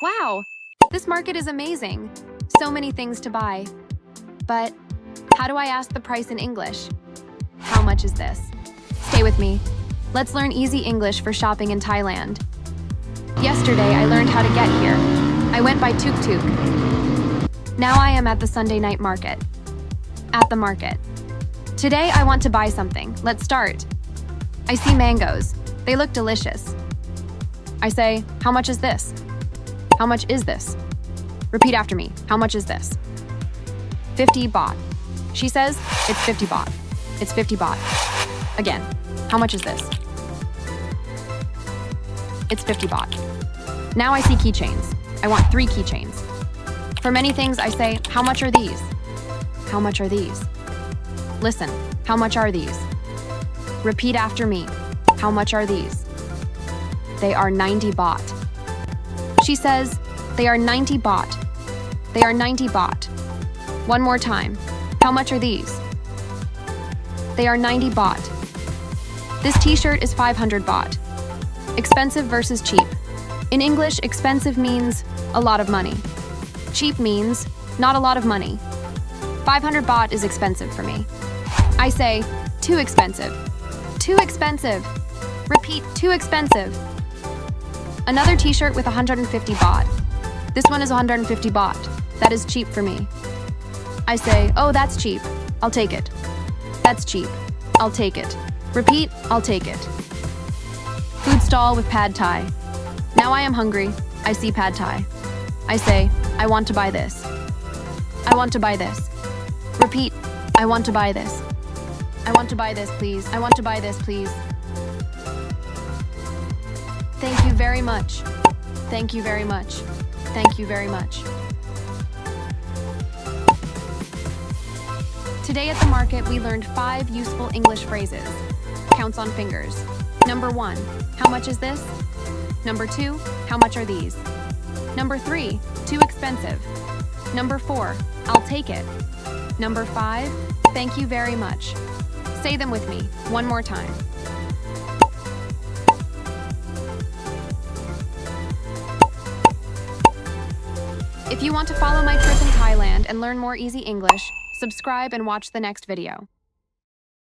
Wow, this market is amazing. So many things to buy. But how do I ask the price in English? How much is this? Stay with me. Let's learn easy English for shopping in Thailand. Yesterday, I learned how to get here. I went by tuk-tuk. Now I am at the Sunday night market. At the market. Today, I want to buy something. Let's start. I see mangoes. They look delicious. I say, how much is this? How much is this? Repeat after me. How much is this? 50 baht. She says, it's 50 baht. It's 50 baht. Again, how much is this? It's 50 baht. Now I see keychains. I want 3 keychains. For many things, I say, how much are these? How much are these? Listen, how much are these? Repeat after me. How much are these? They are 90 baht. She says, they are 90 baht. They are 90 baht. One more time. How much are these? They are 90 baht. This t-shirt is 500 baht. Expensive versus cheap. In English, expensive means a lot of money. Cheap means not a lot of money. 500 baht is expensive for me. I say, too expensive. Too expensive. Repeat, too expensive. Another t-shirt with 150 baht. This one is 150 baht. That is cheap for me. I say, oh, that's cheap. I'll take it. That's cheap. I'll take it. Repeat, I'll take it. Food stall with pad thai. Now I am hungry. I see pad thai. I say, I want to buy this. I want to buy this. Repeat, I want to buy this. I want to buy this, please. I want to buy this, please. Thank you very much. Thank you very much. Thank you very much. Today at the market, we learned 5 useful English phrases. Counts on fingers. Number 1, how much is this? Number 2, how much are these? Number 3, too expensive. Number 4, I'll take it. Number 5, thank you very much. Say them with me, one more time. If you want to follow my trip in Thailand and learn more easy English, subscribe and watch the next video.